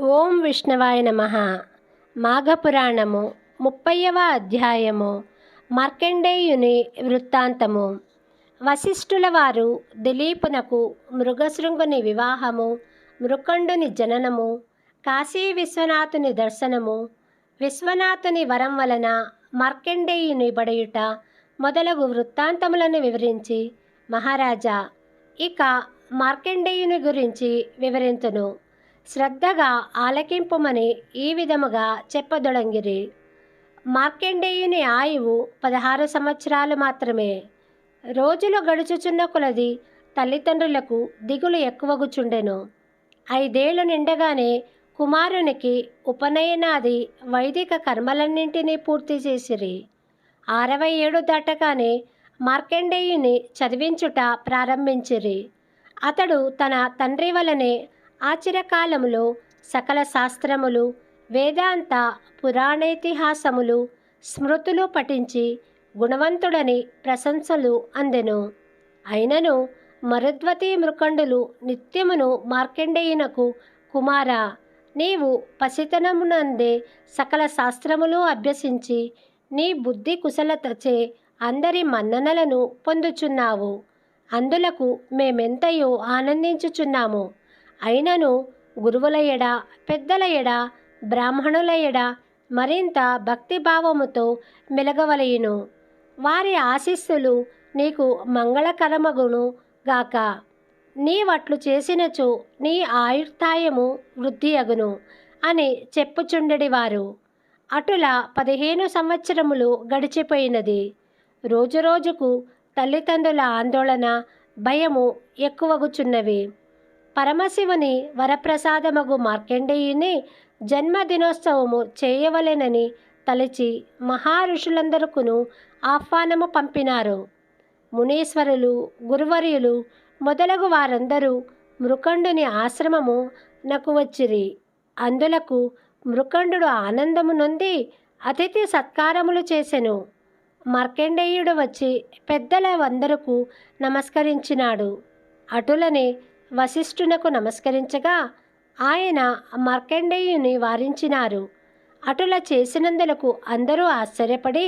ఓం విష్ణవాయ నమః. మాఘపురాణము 30వ అధ్యాయము. మార్కండేయుని వృత్తాంతము. వశిష్ఠుల వారు దిలీపునకు మృగశృంగుని వివాహము, మృకండుని జననము, కాశీ విశ్వనాథుని దర్శనము, విశ్వనాథుని వరం వలన మార్కండేయుని బడయుట మొదలగు వృత్తాంతములను వివరించి, మహారాజా, ఇక మార్కండేయుని గురించి వివరింతును, శ్రద్ధగా ఆలకింపుమని ఈ విధముగా చెప్పదొడంగిరి. మార్కండేయుని ఆయువు 16 సంవత్సరాలు మాత్రమే. రోజులు గడుచుచున్న కొలది తల్లిదండ్రులకు దిగులు ఎక్కువగుచుండెను. 5 ఏళ్ళు నిండగానే కుమారునికి ఉపనయనాది వైదిక కర్మలన్నింటినీ పూర్తి చేసిరి. 60 ఏడు దాటగానే మార్కండేయుని చదివించుట ప్రారంభించిరి. అతడు తన తండ్రి వలనే ఆచిరకాలములో సకల శాస్త్రములు, వేదాంత పురాణేతిహాసములు, స్మృతులు పఠించి గుణవంతుడని ప్రశంసలు అందెను. అయినను మరుద్వతి మృకండులు నిత్యమును మార్కండేయునకు, కుమారా, నీవు పసితనమునందే సకల శాస్త్రములు అభ్యసించి నీ బుద్ధి కుశలతచే అందరి మన్ననలను పొందుచున్నావు. అందులకు మేమెంతయో ఆనందించుచున్నాము. అయినను గురువుల ఎడ, పెద్దల ఎడ, బ్రాహ్మణుల ఎడ మరింత భక్తిభావముతో మెలగవలయును. వారి ఆశీస్సులు నీకు మంగళకరమగును గాక. నీవట్లు చేసినచో నీ ఆయుర్దాయము వృద్ధి అగును అని చెప్పుచుండెడివారు. అటుల 15 సంవత్సరములు గడిచిపోయినది. రోజురోజుకు తల్లిదండ్రుల ఆందోళన, భయము ఎక్కువగుచున్నవి. పరమశివుని వరప్రసాదమగు మార్కండేయుని జన్మదినోత్సవము చేయవలెనని తలచి మహారుషులందరకును ఆహ్వానము పంపినారు. మునీశ్వరులు, గురువర్యులు మొదలగు వారందరూ మృకండుని ఆశ్రమము నకు వచ్చిరి. అందులకు మృకండు ఆనందము నొంది అతిథి సత్కారములు చేసెను. మార్కండేయుడు వచ్చి పెద్దలందరకు నమస్కరించినాడు. అటులనే వశిష్ఠునకు నమస్కరించగా ఆయన మార్కండేయుని వారించినారు. అటుల చేసినందులకు అందరూ ఆశ్చర్యపడి,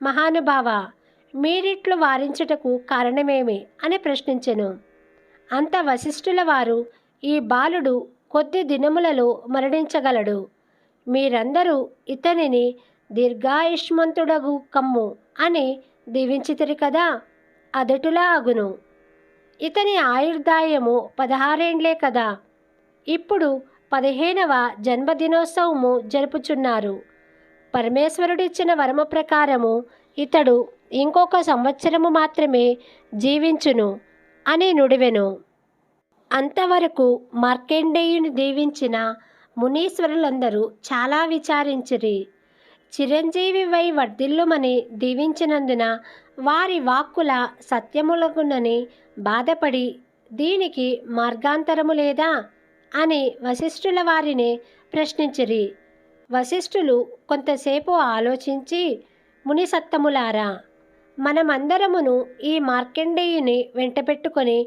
మహానుభావ, మీరిట్లు వారించుటకు కారణమేమి అని ప్రశ్నించెను. అంత వశిష్ఠుల వారు, ఈ బాలుడు కొద్ది దినములలో మరణించగలడు. మీరందరూ ఇతనిని దీర్ఘాయుష్మంతుడగు కమ్ము అని దీవించితిరి కదా, అదటులా అగును. ఇతని ఆయుర్దాయము 16 ఏండ్లే కదా. ఇప్పుడు 15వ జన్మదినోత్సవము జరుపుచున్నారు. పరమేశ్వరుడిచ్చిన వరము ప్రకారము ఇతడు ఇంకొక సంవత్సరము మాత్రమే జీవించును అని నుడివెను. అంతవరకు మార్కండేయుని దీవించిన మునీశ్వరులందరూ చాలా విచారించిరి. చిరంజీవివై వర్ధిల్లుమని దీవించినందున వారి వాక్కుల సత్యములగునని బాధపడి, దీనికి మార్గాంతరము లేదా అని వశిష్ఠుల వారిని ప్రశ్నించిరి. వశిష్ఠులు కొంతసేపు ఆలోచించి, మునిసత్తములారా, మనమందరమును ఈ మార్కండేయుని వెంటబెట్టుకొని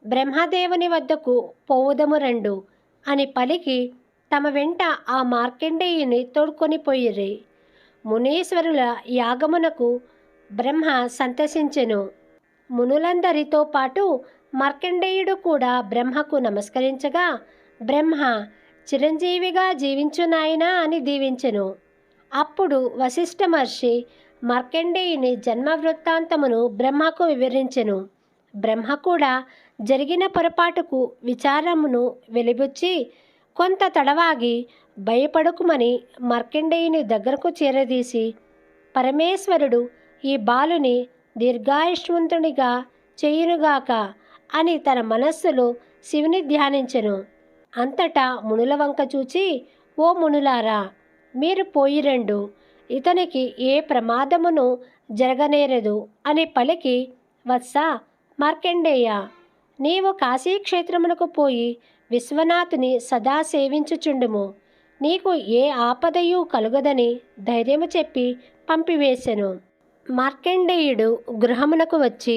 బ్రహ్మదేవుని వద్దకు పోవుదము రండు అని పలికి తమ వెంట ఆ మార్కండేయుని తోడ్కొని పోయిరి. మునీశ్వరుల యాగమునకు బ్రహ్మ సంతసించెను. మునులందరితో పాటు మార్కండేయుడు కూడా బ్రహ్మకు నమస్కరించగా, బ్రహ్మ, చిరంజీవిగా జీవించునాయనా అని దీవించెను. అప్పుడు వశిష్ఠ మహర్షి మార్కండేయుని జన్మ వృత్తాంతమును బ్రహ్మకు వివరించెను. బ్రహ్మ కూడా జరిగిన పొరపాటుకు విచారమును వెలిబుచ్చి కొంత తడవాగి భయపడుకుమని మార్కండేయుని దగ్గరకు చేరదీసి, పరమేశ్వరుడు ఈ బాలుని దీర్ఘాయుష్మంతునిగా చేయునుగాక అని తన మనస్సులో శివుని ధ్యానించెను. అంతటా మునుల వంక చూచి, ఓ మునులారా, మీరు పోయిరండు, ఇతనికి ఏ ప్రమాదమును జరగనేరదు అని పలికి, వత్స మార్కండేయ, నీవు కాశీక్షేత్రమునకు పోయి విశ్వనాథుని సదా సేవించుచుండుము. నీకు ఏ ఆపదయు కలుగదని ధైర్యము చెప్పి పంపివేశెను. మార్కండేయుడు గృహమునకు వచ్చి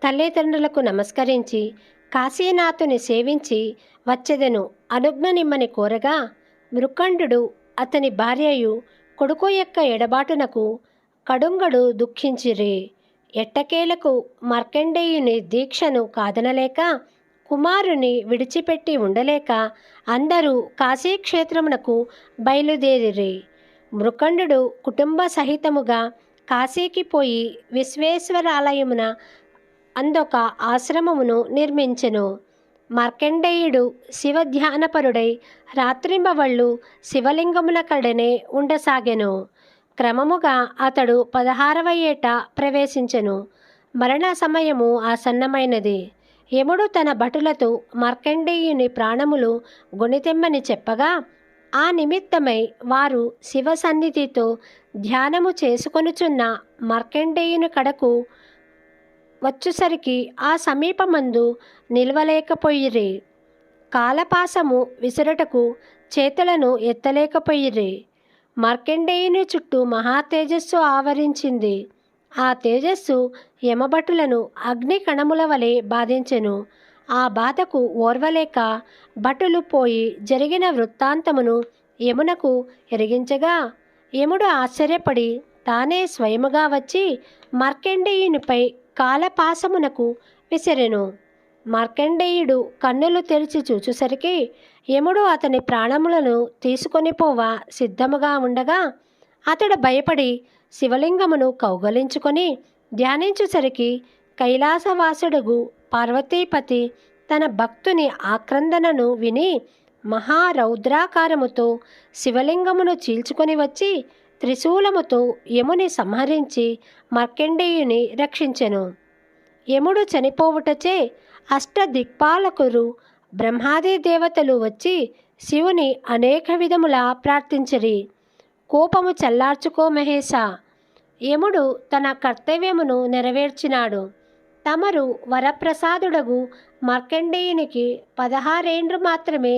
తల్లిదండ్రులకు నమస్కరించి కాశీనాథుని సేవించి వచ్చెదను అనుజ్ఞనిమ్మని కోరగా, మృకండు అతని భార్యయు కొడుకు యొక్క ఎడబాటునకు కడుంగడు దుఃఖించిరి. ఎట్టకేలకు మార్కండేయుని దీక్షను కాదనలేక కుమారుని విడిచిపెట్టి ఉండలేక అందరూ కాశీక్షేత్రమునకు బయలుదేరిరి. మృకండు కుటుంబ సహితముగా కాశీకి పోయి విశ్వేశ్వరాలయమున అందొక ఆశ్రమమును నిర్మించెను. మార్కండేయుడు శివధ్యానపరుడై రాత్రింబవళ్ళు శివలింగముల కడనే ఉండసాగెను. క్రమముగా అతడు 16వ ఏట ప్రవేశించెను. మరణ సమయము ఆసన్నమైనది. యముడు తన భటులతో మార్కండేయుని ప్రాణములు గొనితెమ్మని చెప్పగా ఆ నిమిత్తమై వారు శివ సన్నిధితో ధ్యానము చేసుకొనుచున్న మార్కండేయుని కడకు వచ్చుసరికి ఆ సమీపమందు నిల్వలేకపోయిరి. కాలపాసము విసురుటకు చేతులను ఎత్తలేకపోయిరి. మార్కండేయుని చుట్టూ మహా తేజస్సు ఆవరించింది. ఆ తేజస్సు యమభటులను అగ్ని కణముల వలె బాధించెను. ఆ బాధకు ఓర్వలేక భటులు పోయి జరిగిన వృత్తాంతమును యమునకు ఎరిగించగా యముడు ఆశ్చర్యపడి తానే స్వయముగా వచ్చి మార్కండేయునిపై కాలపాసమునకు విసిరెను. మార్కండేయుడు కన్నులు తెరిచి చూచుసరికి యముడు అతని ప్రాణములను తీసుకొని పోవా సిద్ధముగా ఉండగా అతడు భయపడి శివలింగమును కౌగలించుకొని ధ్యానించుసరికి కైలాసవాసుడుగు పార్వతీపతి తన భక్తుని ఆక్రందనను విని మహారౌద్రాకారముతో శివలింగమును చీల్చుకొని వచ్చి త్రిశూలముతో యముని సంహరించి మార్కండేయుని రక్షించెను. యముడు చనిపోవుటచే అష్టదిక్పాలకులు బ్రహ్మాది దేవతలు వచ్చి శివుని అనేక విధములా ప్రార్థించిరి. కోపము చల్లార్చుకో మహేశ, యముడు తన కర్తవ్యమును నెరవేర్చినాడు. తమరు వరప్రసాదుడగు మార్కండేయునికి 16 ఏండ్లు మాత్రమే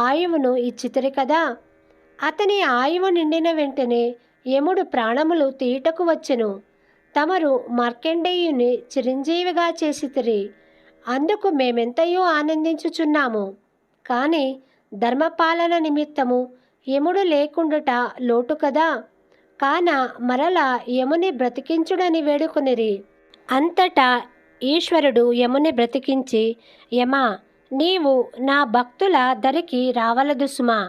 ఆయువును ఇచ్చితిరి కదా. అతని ఆయువు నిండిన వెంటనే యముడు ప్రాణములు తీయుటకు వచ్చెను. తమరు మార్కండేయుని చిరంజీవిగా చేసితిరి. అందుకు మేమెంతయో ఆనందించుచున్నాము. కానీ ధర్మపాలన నిమిత్తము యముడు లేకుండుట లోటు కదా. కాన మరలా యముని బ్రతికించుడని వేడుకొనిరి. అంతటా ఈశ్వరుడు యముని బ్రతికించి యమా, నీవు నా భక్తుల దరికి రావలదు సుమా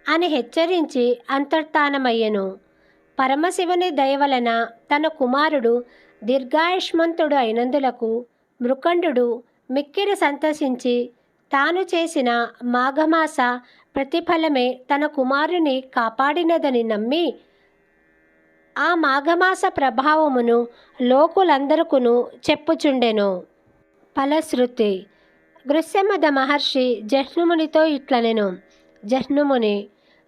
అని హెచ్చరించి అంతర్ధానమయ్యెను. పరమశివుని దయవలన తన కుమారుడు దీర్ఘాయుష్మంతుడు అయినందులకు మృకండు మిక్కిరి సంతసించి తాను చేసిన మాఘమాస ప్రతిఫలమే తన కుమారుని కాపాడినదని నమ్మి ఆ మాఘమాస ప్రభావమును లోకులందరకును చెప్పుచుండెను. ఫలశ్రుతి. గృహ్యమద మహర్షి జహ్నుమునితో ఇట్లనెను. జహ్నుముని,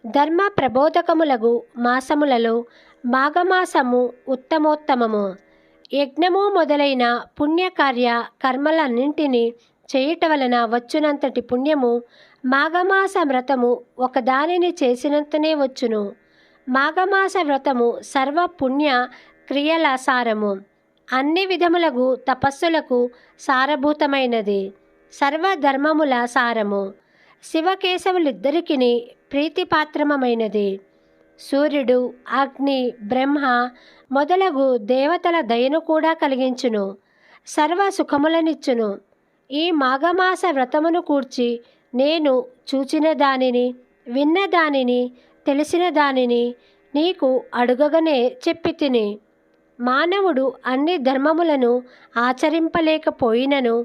ధర్మ ప్రబోధకములగు మాసములలో మాఘమాసము ఉత్తమోత్తమము. యజ్ఞము మొదలైన పుణ్యకార్య కర్మలన్నింటినీ చేయుట వలన వచ్చునంతటి పుణ్యము మాఘమాస వ్రతము ఒకదానిని చేసినంతనే వచ్చును. మాఘమాస వ్రతము సర్వ పుణ్య క్రియల సారము. అన్ని విధములగు తపస్సులకు సారభూతమైనది. సర్వధర్మముల సారము. శివకేశవులిద్దరికిని ప్రీతిపాత్రమైనది. సూర్యుడు, అగ్ని, బ్రహ్మ మొదలగు దేవతల దయను కూడా కలిగించును. సర్వ సుఖములనిచ్చును. ఈ మాఘమాస వ్రతమును కూర్చి నేను చూచిన దానిని, విన్న దానిని, తెలిసిన దానిని నీకు అడుగగానే చెప్పి తిని. మానవుడు అన్ని ధర్మములను ఆచరింపలేకపోయినను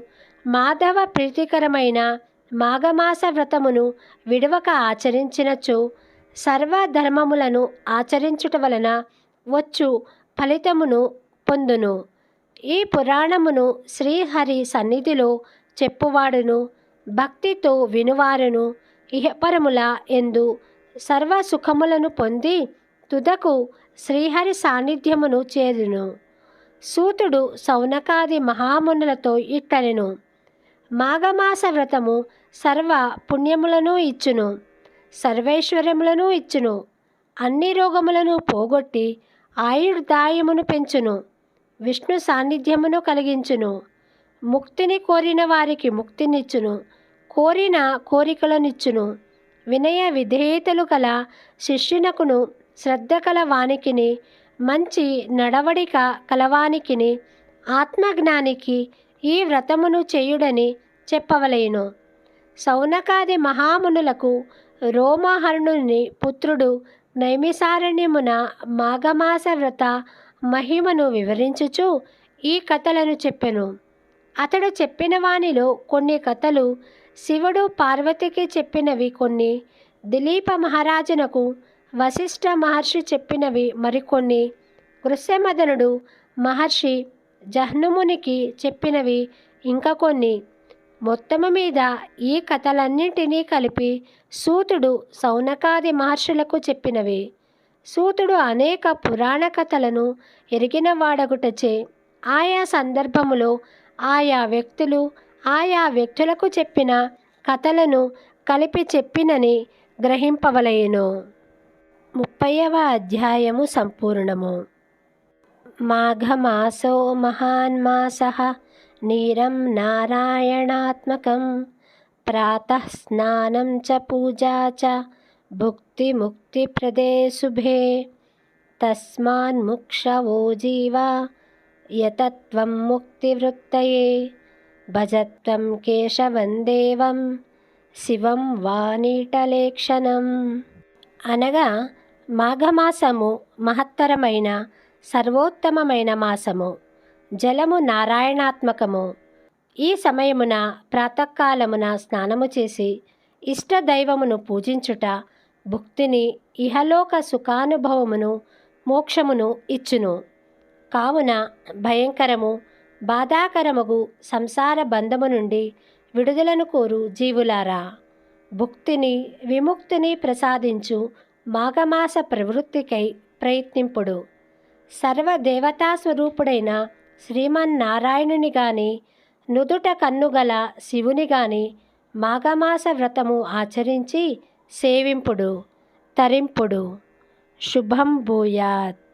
మాధవ ప్రీతికరమైన మాఘమాస వ్రతమును విడవక ఆచరించినచో సర్వధర్మములను ఆచరించుట వలన వచ్చు ఫలితమును పొందును. ఈ పురాణమును శ్రీహరి సన్నిధిలో చెప్పువాడును భక్తితో వినువారును ఇహపరముల ఎందు సర్వ సుఖములను పొంది తుదకు శ్రీహరి సాన్నిధ్యమును చేరును. సూతుడు సౌనకాది మహామునులతో ఇట్లనెను. మాఘమాస వ్రతము సర్వ పుణ్యములను ఇచ్చును, సర్వైశ్వర్యములను ఇచ్చును, అన్ని రోగములను పోగొట్టి ఆయుర్దాయమును పెంచును, విష్ణు సాన్నిధ్యమును కలిగించును, ముక్తిని కోరిన వారికి ముక్తినిచ్చును, కోరిన కోరికలనిచ్చును, వినయ విధేయతలు గల శిష్యునకును, శ్రద్ధ కల వానికిని, మంచి నడవడిక కలవానికిని, ఆత్మజ్ఞానికి ఈ వ్రతమును చేయుడని చెప్పవలేను. సౌనకాది మహామునులకు రోమహర్ణుని పుత్రుడు నైమిసారణ్యమున మాఘమాస వ్రత మహిమను వివరించుచు ఈ కథలను చెప్పెను. అతడు చెప్పిన వానిలో కొన్ని కథలు శివుడు పార్వతికి చెప్పినవి, కొన్ని దిలీప మహారాజునకు వశిష్ఠ మహర్షి చెప్పినవి, మరికొన్ని కృష్ణమదనుడు మహర్షి జహ్నుమునికి చెప్పినవి, ఇంకా కొన్ని. మొత్తము మీద ఈ కథలన్నింటినీ కలిపి సూతుడు సౌనకాది మహర్షులకు చెప్పినవి. సూతుడు అనేక పురాణ కథలను ఎరిగిన వాడగుటచే ఆయా సందర్భములో ఆయా వ్యక్తులకు చెప్పిన కథలను కలిపి చెప్పినని గ్రహింపవలెను. 30వ అధ్యాయము సంపూర్ణము. మాఘమాసో మహాన్ మాసః నీరం నారాయణాత్మకం ప్రాతః స్నానం చ పూజా చ భుక్తి ముక్తి ప్రదే శుభే తస్మాన్ముక్షవో జీవా యతత్వం ముక్తివృత్తయే భజత్వం కేశవం దేవం శివం వానీటలేక్షణం. అనగా మాఘమాసము మహత్తరమైన సర్వోత్తమమైన మాసము. జలము నారాయణాత్మకము. ఈ సమయమున ప్రాతకాలమున స్నానము చేసి ఇష్టదైవమును పూజించుట భుక్తిని, ఇహలోక సుఖానుభవమును, మోక్షమును ఇచ్చును. కావున భయంకరము బాధాకరముగు సంసార బంధము నుండి విడుదలను కోరు జీవులారా, భుక్తిని విముక్తిని ప్రసాదించు మాఘమాస ప్రవృత్తికై ప్రయత్నింపుడు. సర్వదేవతా స్వరూపుడైన శ్రీమన్నారాయణుని గాని, నుదుట కన్నుగల శివుని గాని మాఘమాస వ్రతము ఆచరించి సేవింపుడు, తరింపుడు. శుభం భూయాత్.